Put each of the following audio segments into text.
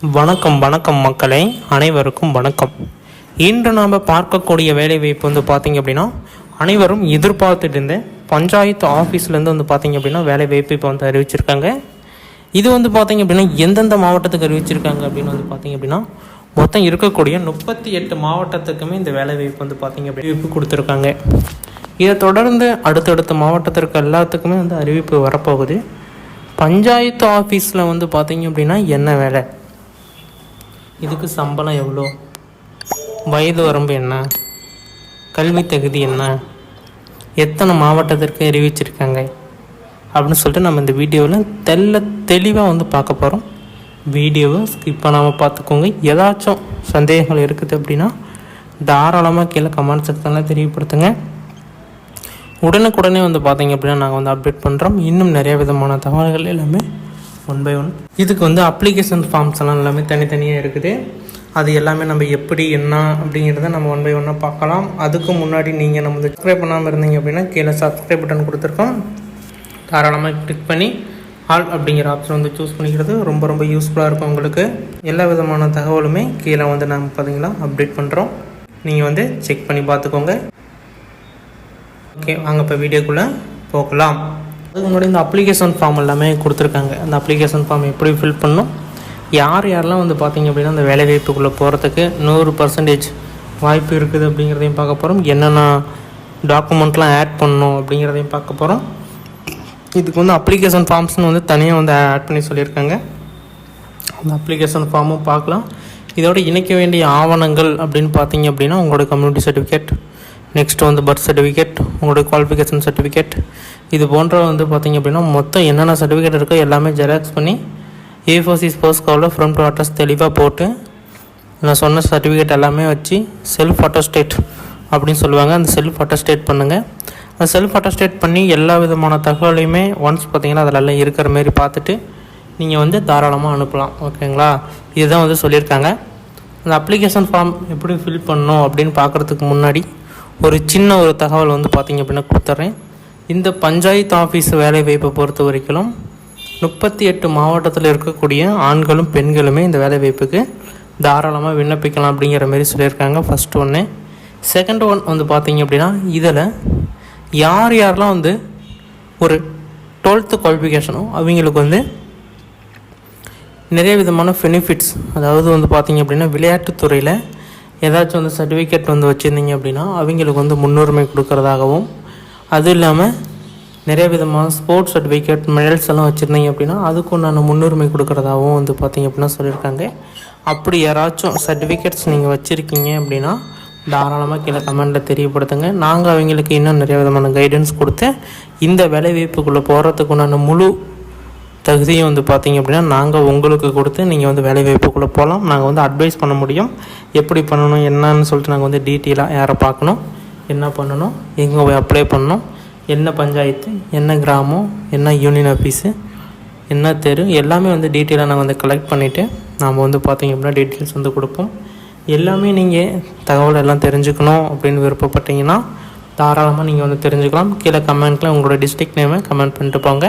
வணக்கம் வணக்கம் மக்களே, அனைவருக்கும் வணக்கம். இன்று நாம் பார்க்கக்கூடிய வேலைவாய்ப்பு வந்து பார்த்திங்க அப்படின்னா, அனைவரும் எதிர்பார்த்துட்டு இருந்த பஞ்சாயத்து ஆஃபீஸ்லேருந்து வந்து பார்த்திங்க அப்படின்னா வேலைவாய்ப்பு இப்போ வந்து அறிவிச்சிருக்காங்க. இது வந்து பார்த்திங்க அப்படின்னா எந்தெந்த மாவட்டத்துக்கு அறிவிச்சிருக்காங்க அப்படின்னு வந்து பார்த்திங்க அப்படின்னா, மொத்தம் இருக்கக்கூடிய 38 மாவட்டத்துக்குமே இந்த வேலைவாய்ப்பு வந்து பார்த்திங்க அப்படின்னா கொடுத்துருக்காங்க. இதை தொடர்ந்து அடுத்தடுத்த மாவட்டத்திற்கு எல்லாத்துக்குமே வந்து அறிவிப்பு வரப்போகுது. பஞ்சாயத்து ஆஃபீஸில் வந்து பார்த்திங்க அப்படின்னா என்ன வேலை, இதுக்கு சம்பளம் எவ்வளோ, வயது வரம்பு என்ன, கல்வி தகுதி என்ன, எத்தனை மாவட்டத்திற்கு அறிவிச்சிருக்காங்க அப்படின்னு சொல்லிட்டு நம்ம இந்த வீடியோவில் தெளிவாக வந்து பார்க்க போகிறோம். வீடியோவை ஸ்கிப் பண்ணாமல் பார்த்துக்கோங்க. ஏதாச்சும் சந்தேகங்கள் இருக்குது அப்படின்னா தாராளமாக கீழே கமெண்ட் செக்ஷனில் தெரியப்படுத்துங்க. உடனுக்குடனே வந்து பார்த்தீங்க அப்படின்னா நாங்கள் வந்து அப்டேட் பண்ணுறோம். இன்னும் நிறைய விதமான தகவல்கள் எல்லாமே ஒன் பை ஒன். இதுக்கு வந்து அப்ளிகேஷன் ஃபார்ம்ஸ் எல்லாம் எல்லாமே தனித்தனியாக இருக்குது. அது எல்லாமே நம்ம எப்படி என்ன அப்படிங்கிறத நம்ம ஒன் பை ஒன்னாக பார்க்கலாம். அதுக்கு முன்னாடி நீங்கள் நம்ம வந்து சப்ஸ்கிரைப் பண்ணாமல் இருந்தீங்க அப்படின்னா கீழே சப்ஸ்கிரைப் பட்டன் கொடுத்துருக்கோம். தாராளமாக கிளிக் பண்ணி ஆல் அப்படிங்கிற ஆப்ஷன் வந்து சூஸ் பண்ணிக்கிறது ரொம்ப ரொம்ப யூஸ்ஃபுல்லாக இருக்கும். உங்களுக்கு எல்லா விதமான தகவலுமே கீழே வந்து நாங்கள் பார்த்தீங்கன்னா அப்டேட் பண்ணுறோம். நீங்கள் வந்து செக் பண்ணி பார்த்துக்கோங்க. ஓகே, வாங்க இப்போ வீடியோக்குள்ளே போகலாம். அதுக்கு முன்னாடி இந்த அப்ளிகேஷன் ஃபார்ம் எல்லாமே கொடுத்துருக்காங்க. அந்த அப்ளிகேஷன் ஃபார்ம் எப்படி ஃபில் பண்ணணும், யாரெல்லாம் வந்து பார்த்திங்க அப்படின்னா அந்த வேலைவாய்ப்புக்குள்ளே போகிறதுக்கு 100% வாய்ப்பு இருக்குது அப்படிங்கிறதையும் பார்க்க போகிறோம். என்னென்ன டாக்குமெண்ட்லாம் ஆட் பண்ணணும் அப்படிங்கிறதையும் பார்க்க போகிறோம். இதுக்கு வந்து அப்ளிகேஷன் ஃபார்ம்ஸ்னு வந்து தனியாக வந்து ஆட் பண்ணி சொல்லியிருக்காங்க. அந்த அப்ளிகேஷன் ஃபார்மும் பார்க்கலாம். இதோட இணைக்க வேண்டிய ஆவணங்கள் அப்படின்னு பார்த்தீங்க அப்படின்னா உங்களோட கம்யூனிட்டி சர்டிஃபிகேட், நெக்ஸ்ட்டு வந்து பர்த் சர்டிஃபிகேட், உங்களோட குவாலிஃபிகேஷன் சர்டிஃபிகேட், இது போன்ற வந்து பார்த்திங்க அப்படின்னா மொத்தம் என்னென்ன சர்டிஃபிகேட் இருக்கோ எல்லாமே ஜெராக்ஸ் பண்ணி A4 சைஸ் போஸ்ட் கவரில் ஃப்ரண்ட் டு அட்ரஸ் தெளிவாக போட்டு நான் சொன்ன சர்டிஃபிகேட் எல்லாமே வச்சு செல்ஃப் அட்டஸ்டேட் அப்படின்னு சொல்லுவாங்க. அந்த செல்ஃப் அட்டஸ்டேட் பண்ணுங்கள். அந்த செல்ஃப் அட்டஸ்டேட் பண்ணி எல்லா விதமான தகவலையுமே ஒன்ஸ் பார்த்திங்கன்னா அதிலெல்லாம் இருக்கிற மாரி பார்த்துட்டு நீங்கள் வந்து தாராளமாக அனுப்பலாம். ஓகேங்களா, இதுதான் வந்து சொல்லியிருக்காங்க. அந்த அப்ளிகேஷன் ஃபார்ம் எப்படி ஃபில் பண்ணணும் அப்படின்னு பார்க்குறதுக்கு முன்னாடி ஒரு சின்ன ஒரு தகவல் வந்து பார்த்திங்க அப்படின்னா கொடுத்துட்றேன். இந்த பஞ்சாயத்து ஆஃபீஸ் வேலை வாய்ப்பை பொறுத்த வரைக்கும் 38 மாவட்டத்தில் இருக்கக்கூடிய ஆண்களும் பெண்களுமே இந்த வேலை வாய்ப்புக்கு தாராளமாக விண்ணப்பிக்கலாம் அப்படிங்கிற மாரி சொல்லியிருக்காங்க. ஃபஸ்ட் ஒன்று. செகண்ட் ஒன் வந்து பார்த்திங்க அப்படின்னா இதில் யாரெல்லாம் வந்து ஒரு 12th குவாலிஃபிகேஷனோ அவங்களுக்கு வந்து நிறைய விதமான பெனிஃபிட்ஸ், அதாவது வந்து பார்த்திங்க அப்படின்னா விளையாட்டுத்துறையில் ஏதாச்சும் வந்து சர்டிஃபிகேட் வந்து வச்சுருந்தீங்க அப்படின்னா அவங்களுக்கு வந்து முன்னுரிமை கொடுக்குறதாகவும், அதுவும் இல்லாமல் நிறைய விதமான ஸ்போர்ட்ஸ் சர்டிஃபிகேட் மெடல்ஸ் எல்லாம் வச்சுருந்தீங்க அப்படின்னா அதுக்கு உண்டான முன்னுரிமை கொடுக்குறதாகவும் வந்து பார்த்திங்க அப்படின்னா சொல்லியிருக்காங்க. அப்படி யாராச்சும் சர்டிஃபிகேட்ஸ் நீங்கள் வச்சுருக்கீங்க அப்படின்னா தாராளமாக கீழே கமெண்ட்டில் தெரியப்படுத்துங்க. நாங்கள் அவங்களுக்கு இன்னும் நிறைய விதமான கைடன்ஸ் கொடுத்து இந்த வேலைவாய்ப்புக்குள்ளே போகிறதுக்கு உண்டான முழு தகுதியும் வந்து பார்த்திங்க அப்படின்னா நாங்கள் உங்களுக்கு கொடுத்து நீங்கள் வந்து வேலைவாய்ப்புக்குள்ளே போகலாம். நாங்கள் வந்து அட்வைஸ் பண்ண முடியும். எப்படி பண்ணணும் என்னன்னு சொல்லிட்டு நாங்கள் வந்து டீட்டெயிலாக யாரை பார்க்கணும், என்ன பண்ணணும், எங்கே போய் அப்ளை பண்ணணும், என்ன பஞ்சாயத்து, என்ன கிராமம், என்ன யூனியன் ஆஃபீஸு, என்ன தெரு, எல்லாமே வந்து டீட்டெயிலாக நாங்கள் வந்து கலெக்ட் பண்ணிவிட்டு நாம் வந்து பார்த்திங்க அப்படின்னா டீட்டெயில்ஸ் வந்து கொடுப்போம். எல்லாமே நீங்கள் தகவல் எல்லாம் தெரிஞ்சுக்கணும் அப்படின்னு விருப்பப்பட்டீங்கன்னா தாராளமாக நீங்கள் வந்து தெரிஞ்சுக்கலாம். கீழே கமெண்ட்டில் உங்களோட டிஸ்ட்ரிக்ட் நேமை கமெண்ட் பண்ணிட்டு போங்க.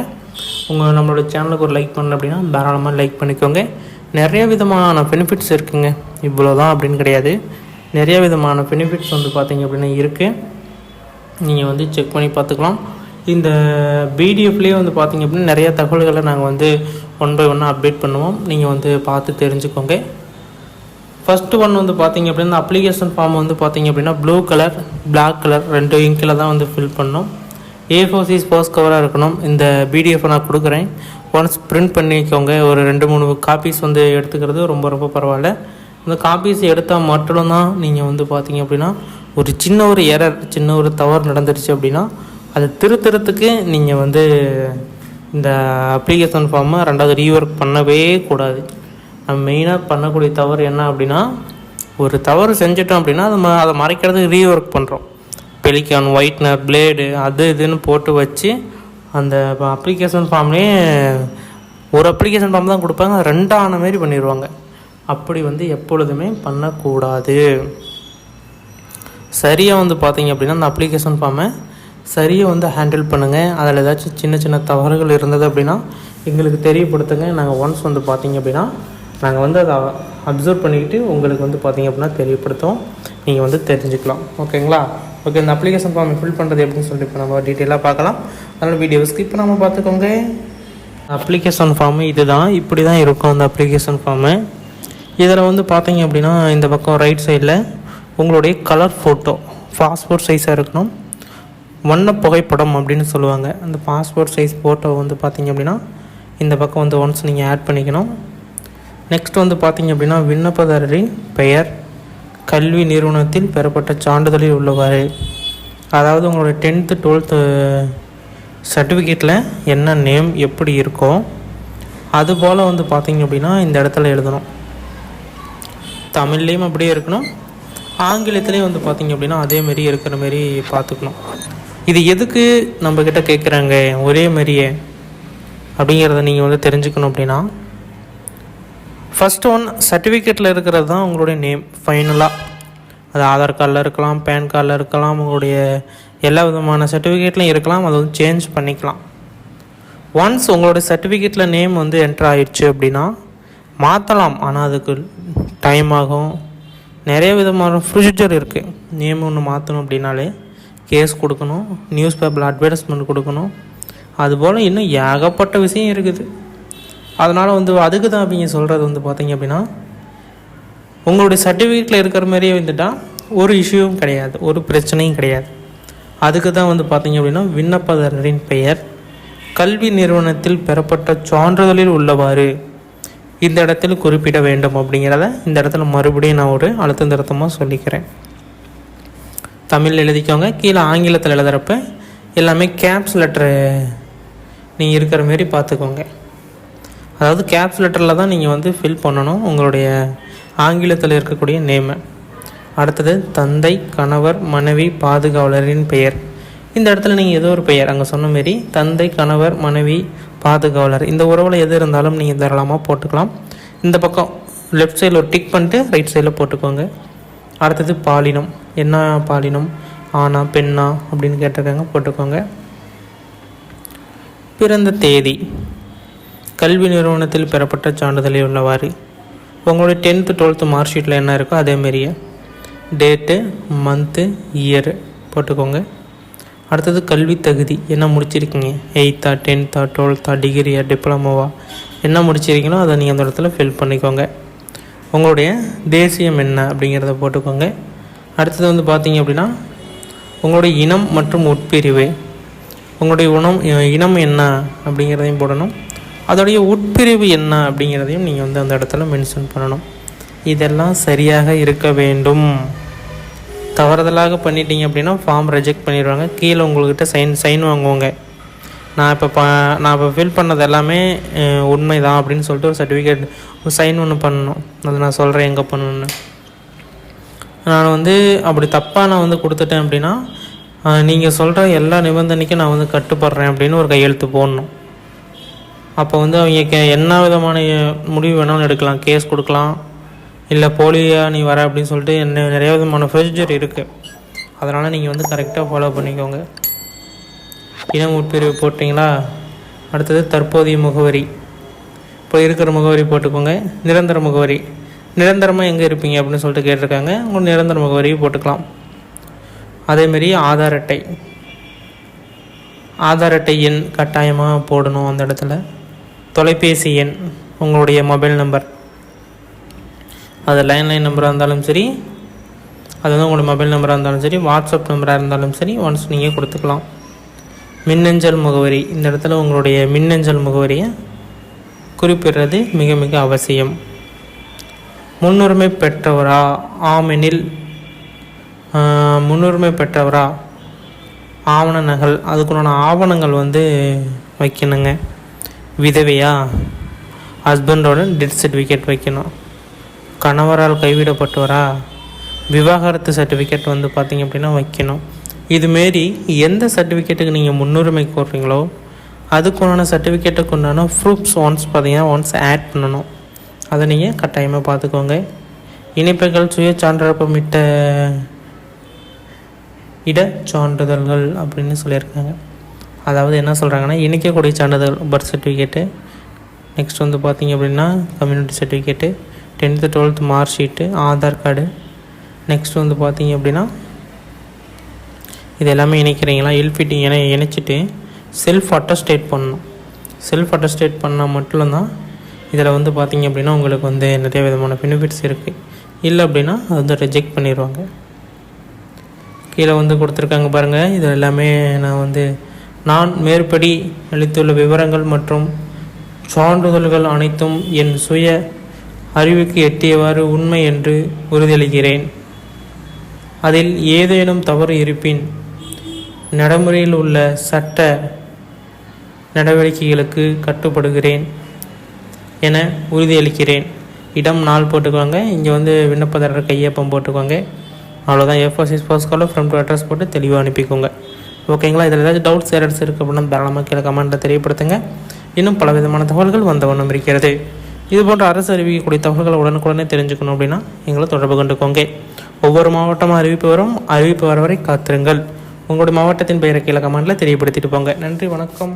நம்மளோட சேனலுக்கு ஒரு லைக் பண்ணல அப்படின்னா தாராளமாக லைக் பண்ணிக்கோங்க. நிறைய விதமான பெனிஃபிட்ஸ் இருக்குங்க, இவ்வளோ தான் அப்படின்னு கிடையாது. நிறைய விதமான பெனிஃபிட்ஸ் வந்து பார்த்திங்க அப்படின்னா இருக்குது. நீங்கள் வந்து செக் பண்ணி பார்த்துக்கலாம். இந்த பிடிஎஃப்லேயே வந்து பார்த்திங்க அப்படின்னா நிறைய தகவல்களை நாங்கள் வந்து ஒன் பை ஒன்னாக அப்டேட் பண்ணுவோம். நீங்கள் வந்து பார்த்து தெரிஞ்சுக்கோங்க. ஃபஸ்ட்டு ஒன் வந்து பார்த்திங்க அப்படின்னா அப்ளிகேஷன் ஃபார்ம் வந்து பார்த்திங்க அப்படின்னா ப்ளூ கலர், பிளாக் கலர் 2 இங்கில் தான் வந்து ஃபில் பண்ணணும். A4 சைஸ் போஸ்ட் கவராக இருக்கணும். இந்த பிடிஎஃப் நான் கொடுக்குறேன், ஒன்ஸ் பிரிண்ட் பண்ணிக்கோங்க. ஒரு 2-3 காப்பீஸ் வந்து எடுத்துக்கிறது ரொம்ப ரொம்ப பரவாயில்ல. இந்த காப்பீஸ் எடுத்தால் மட்டும்தான் நீங்கள் வந்து பார்த்திங்க அப்படின்னா ஒரு சின்ன ஒரு எரர், சின்ன ஒரு தவறு நடந்துருச்சு அப்படின்னா அதை திருத்துறதுக்கு நீங்கள் வந்து இந்த அப்ளிகேஷன் ஃபார்மை 2வது ரீஒர்க் பண்ணவே கூடாது. நம்ம மெயினாக பண்ணக்கூடிய தவறு என்ன அப்படின்னா, ஒரு தவறு செஞ்சிட்டோம் அப்படின்னா அதை மறைக்கிறதுக்கு ரீஒர்க் பண்ணுறோம். பெலிகான், ஒயிட்னர், பிளேடு அது இதுன்னு போட்டு வச்சு அந்த அப்ளிகேஷன் ஃபார்ம்லேயே ஒரு அப்ளிகேஷன் ஃபார்ம் தான் கொடுப்பாங்க, 2 ஆன மாரி பண்ணிடுவாங்க. அப்படி வந்து எப்பொழுதுமே பண்ணக்கூடாது. சரியாக வந்து பார்த்திங்க அப்படின்னா அந்த அப்ளிகேஷன் ஃபார்மை சரியாக வந்து ஹேண்டில் பண்ணுங்கள். அதில் ஏதாச்சும் சின்ன சின்ன தவறுகள் இருந்தது அப்படின்னா எங்களுக்கு தெரியப்படுத்துங்க. நாங்கள் ஒன்ஸ் வந்து பார்த்திங்க அப்படின்னா நாங்கள் வந்து அதை அப்சர்வ் பண்ணிக்கிட்டு உங்களுக்கு வந்து பார்த்திங்க அப்படின்னா தெரியப்படுத்தும், நீங்கள் வந்து தெரிஞ்சுக்கலாம். ஓகேங்களா? ஓகே, இந்த அப்ளிகேஷன் ஃபார்ம் ஃபில் பண்ணுறது எப்படின்னு சொல்லிட்டு இப்போ நம்ம டீட்டெயிலாக பார்க்கலாம். அதனால் வீடியோ ஸ்கிப் பண்ணாமல் பார்த்துக்கோங்க. அப்ளிகேஷன் ஃபார்மு இது தான், இப்படி தான் இருக்கும் அந்த அப்ளிகேஷன் ஃபார்மு. இதில் வந்து பார்த்தீங்க அப்படின்னா இந்த பக்கம் ரைட் சைடில் உங்களுடைய கலர் ஃபோட்டோ பாஸ்போர்ட் சைஸாக இருக்கணும், வண்ண புகைப்படம் அப்படின்னு சொல்லுவாங்க. அந்த பாஸ்போர்ட் சைஸ் ஃபோட்டோ வந்து பார்த்திங்க அப்படின்னா இந்த பக்கம் வந்து ஒன்ஸ் நீங்கள் ஆட் பண்ணிக்கணும். நெக்ஸ்ட் வந்து பார்த்திங்க அப்படின்னா விண்ணப்பதாரரின் பெயர், கல்வி நிறுவனத்தில் பெறப்பட்ட சான்றிதழில் உள்ளவாறு, அதாவது உங்களுடைய 10th 12th சர்டிஃபிகேட்டில் என்ன நேம் எப்படி இருக்கோ அதுபோல் வந்து பார்த்திங்க அப்படின்னா இந்த இடத்துல எழுதணும். தமிழ்லேயும் அப்படியே இருக்கணும், ஆங்கிலத்துலேயும் வந்து பார்த்திங்க அப்படின்னா அதேமாரி இருக்கிற மாரி பார்த்துக்கணும். இது எதுக்கு நம்மக்கிட்ட கேட்குறாங்க ஒரே மாதிரியே அப்படிங்கிறத நீங்கள் வந்து தெரிஞ்சுக்கணும். அப்படின்னா ஃபஸ்ட்டு ஒன் சர்டிஃபிகேட்டில் இருக்கிறது தான் உங்களுடைய நேம் ஃபைனலாக. அது ஆதார் கார்டில் இருக்கலாம், பேன் கார்டில் இருக்கலாம், உங்களுடைய எல்லா விதமான சர்டிஃபிகேட்லையும் இருக்கலாம். அதை வந்து சேஞ்ச் பண்ணிக்கலாம். ஒன்ஸ் உங்களுடைய சர்டிஃபிகேட்டில் நேம் வந்து என்ட்ரு ஆகிடுச்சு அப்படின்னா மாற்றலாம், ஆனால் அதுக்கு டைம் ஆகும். நிறைய விதமான ப்ரொசீஜர் இருக்குது. நேம் ஒன்று மாற்றணும் அப்படின்னாலே கேஸ் கொடுக்கணும், நியூஸ் பேப்பரில் அட்வர்டைஸ்மெண்ட் கொடுக்கணும், அதுபோல் இன்னும் ஏகப்பட்ட விஷயம் இருக்குது. அதனால் வந்து அதுக்கு தான் அவங்க சொல்கிறது வந்து பார்த்திங்க அப்படின்னா உங்களுடைய சர்டிஃபிகேட்டில் இருக்கிற மாதிரியே வந்துட்டால் ஒரு இஷ்யூவும் கிடையாது, ஒரு பிரச்சனையும் கிடையாது. அதுக்கு தான் வந்து பார்த்திங்க அப்படின்னா விண்ணப்பதாரரின் பெயர், கல்வி நிறுவனத்தில் பெறப்பட்ட சான்றிதழில் உள்ளவாறு இந்த இடத்தில் குறிப்பிட வேண்டும் அப்படிங்கிறத இந்த இடத்துல மறுபடியும் நான் ஒரு அழுத்தம் திருத்தமாக சொல்லிக்கிறேன். தமிழில் எழுதிக்கோங்க, கீழே ஆங்கிலத்தில் எழுதுகிறப்ப எல்லாமே கேப்ஸ் லெட்டரு நீங்கள் இருக்கிற மாரி பார்த்துக்கோங்க. அதாவது கேப்ஸ் லெட்டரில் தான் நீங்கள் வந்து ஃபில் பண்ணணும் உங்களுடைய ஆங்கிலத்தில் இருக்கக்கூடிய நேமை. அடுத்தது தந்தை, கணவர், மனைவி, பாதுகாவலரின் பெயர். இந்த இடத்துல நீங்கள் ஏதோ ஒரு பெயர் அங்கே சொன்ன மாரி தந்தை, கணவர், மனைவி, பாதுகாவலர் இந்த உறவில் எது இருந்தாலும் நீங்கள் தாராளமாக போட்டுக்கலாம். இந்த பக்கம் லெஃப்ட் சைடில் ஒரு டிக் பண்ணிட்டு ரைட் சைடில் போட்டுக்கோங்க. அடுத்தது பாலினம், என்ன பாலினம், ஆணா பெண்ணா அப்படின்னு கேட்டிருக்காங்க, போட்டுக்கோங்க. பிறந்த தேதி, கல்வி நிறுவனத்தில் பெறப்பட்ட சான்றிதழில் உள்ளவாறு உங்களுடைய 10th 12th மார்க் ஷீட்டில் என்ன இருக்கோ அதேமாரியே டேட்டு, மந்த்து, இயரு போட்டுக்கோங்க. அடுத்தது கல்வி தகுதி, என்ன முடிச்சிருக்கீங்க, 8th 10th 12th டிகிரியா, டிப்ளமோவா, என்ன முடிச்சிருக்கீங்களோ அதை நீங்கள் அந்த இடத்துல ஃபில் பண்ணிக்கோங்க. உங்களுடைய தேசியம் என்ன அப்படிங்கிறத போட்டுக்கோங்க. அடுத்தது வந்து பார்த்தீங்க அப்படின்னா உங்களுடைய இனம் மற்றும் உட்பிரிவு, உங்களுடைய இனம் என்ன அப்படிங்கிறதையும் போடணும். அதோடைய உட்பிரிவு என்ன அப்படிங்கிறதையும் நீங்கள் வந்து அந்த இடத்துல மென்ஷன் பண்ணணும். இதெல்லாம் சரியாக இருக்க வேண்டும். தவறுதலாக பண்ணிட்டீங்க அப்படின்னா ஃபார்ம் ரிஜெக்ட் பண்ணிடுவாங்க. கீழே உங்கள்கிட்ட சைன் வாங்குவாங்க. நான் இப்போ ஃபில் பண்ணது எல்லாமே உண்மை தான் அப்படின்னு சொல்லிட்டு ஒரு சர்டிஃபிகேட் சைன் ஒன்று பண்ணணும். அதை நான் சொல்கிறேன் எங்கே பண்ணணுன்னு. நான் வந்து அப்படி தப்பாக நான் வந்து கொடுத்துட்டேன் அப்படின்னா நீங்கள் சொல்கிற எல்லா நிபந்தனைக்கும் நான் வந்து கட்டுப்படுறேன் அப்படின்னு ஒரு கையெழுத்து போடணும். அப்போ வந்து அவங்க என்ன விதமான முடிவு வேணாலும் எடுக்கலாம், கேஸ் கொடுக்கலாம், இல்லை போலியா நீ வர அப்படின்னு சொல்லிட்டு நிறைய விதமான ப்ரொசீஜர் இருக்குது. அதனால் நீங்கள் வந்து கரெக்டாக ஃபாலோ பண்ணிக்கோங்க. இனம் உட்பிரிவு போட்டிங்களா? அடுத்தது தற்போதைய முகவரி, இப்போ இருக்கிற முகவரி போட்டுக்கோங்க. நிரந்தர முகவரி, நிரந்தரமாக எங்கே இருப்பீங்க அப்படின்னு சொல்லிட்டு கேட்டிருக்காங்க, உங்கள் நிரந்தர முகவரியை போட்டுக்கலாம். அதேமாரி ஆதார் அட்டை, ஆதார் அட்டை எண் கட்டாயமாக போடணும் அந்த இடத்துல. தொலைபேசி எண், உங்களுடைய மொபைல் நம்பர், அது லைன் நம்பராக இருந்தாலும் சரி, அது வந்து உங்களோட மொபைல் நம்பராக இருந்தாலும் சரி, வாட்ஸ்அப் நம்பராக இருந்தாலும் சரி, ஒன்ஸ் நீங்கள் கொடுத்துக்கலாம். மின்னஞ்சல் முகவரி, இந்த இடத்துல உங்களுடைய மின்னஞ்சல் முகவரியை குறிப்பிடுறது மிக மிக அவசியம். முன்னுரிமை பெற்றவரா, ஆமெனில் முன்னுரிமை பெற்றவரா, ஆவண நகல், அதுக்குண்டான ஆவணங்கள் வந்து வைக்கணுங்க. விதவையா, ஹஸ்பண்டோட டெத் சர்டிஃபிகேட் வைக்கணும். கணவரால் கைவிடப்பட்டவரா, விவாகரத்து சர்டிஃபிகேட் வந்து பார்த்திங்க அப்படின்னா வைக்கணும். இதுமாரி எந்த சர்டிஃபிகேட்டுக்கு நீங்கள் முன்னுரிமை கோர்றீங்களோ அதுக்குண்டான சர்டிஃபிகேட்டுக்கு உண்டான ப்ரூஃப்ஸ் ஒன்ஸ் ஆட் பண்ணணும். அதை நீங்கள் கட்டாயமாக பார்த்துக்கோங்க. இணைப்புகள், சுய சான்றப்பமிட்ட இடச்சான்றிதழ்கள் அப்படின்னு சொல்லியிருக்காங்க. அதாவது என்ன சொல்கிறாங்கன்னா இணைக்கக்கூடிய சான்றிதழ், பர்த் சர்டிஃபிகேட்டு, நெக்ஸ்ட் வந்து பார்த்திங்க அப்படின்னா community certificate, 10th 12th mark sheet, Aadhaar card. Next வந்து பார்த்திங்க அப்படின்னா இது எல்லாமே இணைக்கிறீங்களா, எல்பிடி இணைச்சிட்டு செல்ஃப் அட்டஸ்டேட் பண்ணணும். செல்ஃப் அட்டஸ்டேட் பண்ணால் மட்டும்தான் இதில் வந்து பார்த்திங்க அப்படின்னா உங்களுக்கு வந்து நிறைய விதமான பெனிஃபிட்ஸ் இருக்குது. இல்லை அப்படின்னா அது வந்து ரிஜெக்ட் பண்ணிடுவாங்க. கீழே வந்து கொடுத்துருக்காங்க பாருங்கள். இது எல்லாமே நான் மேற்படி அளித்துள்ள விவரங்கள் மற்றும் சான்றிதழ்கள் அனைத்தும் என் சுய அறிவுக்கு எட்டியவாறு உண்மை என்று உறுதியளிக்கிறேன். அதில் ஏதேனும் தவறு இருப்பின் நடைமுறையில் உள்ள சட்ட நடவடிக்கைகளுக்கு கட்டுப்படுகிறேன் என உறுதியளிக்கிறேன். இடம் நாள் போட்டுக்குவாங்க. இங்கே வந்து விண்ணப்பதாரர் கையொப்பம் போட்டுக்கோங்க. அவ்வளோதான். A4 ஃப்ரம் டு அட்ரஸ் போட்டு தெளிவாக அனுப்பிக்கோங்க. ஓகேங்களா? இதில் ஏதாச்சும் டவுட்ஸ் எரர்ஸ் இருக்குது அப்படின்னா தாராளமாக கீழே கமெண்ட்டில் தெரியப்படுத்துங்க. இன்னும் பல விதமான தகவல்கள் வந்த வண்ணம் இருக்கிறது. இது போன்ற அரசு அறிவிக்கக்கூடிய தகவல்களை உடனுக்குடனே தெரிஞ்சுக்கணும் அப்படின்னா எங்களை தொடர்பு கொண்டுக்கோங்க. ஒவ்வொரு மாவட்டமாக அறிவிப்பு வரும். அறிவிப்பு வர வரை காத்திருங்கள். உங்களுடைய மாவட்டத்தின் பெயரை கீழே கமெண்ட்டில் தெரியப்படுத்திட்டு போங்க. நன்றி, வணக்கம்.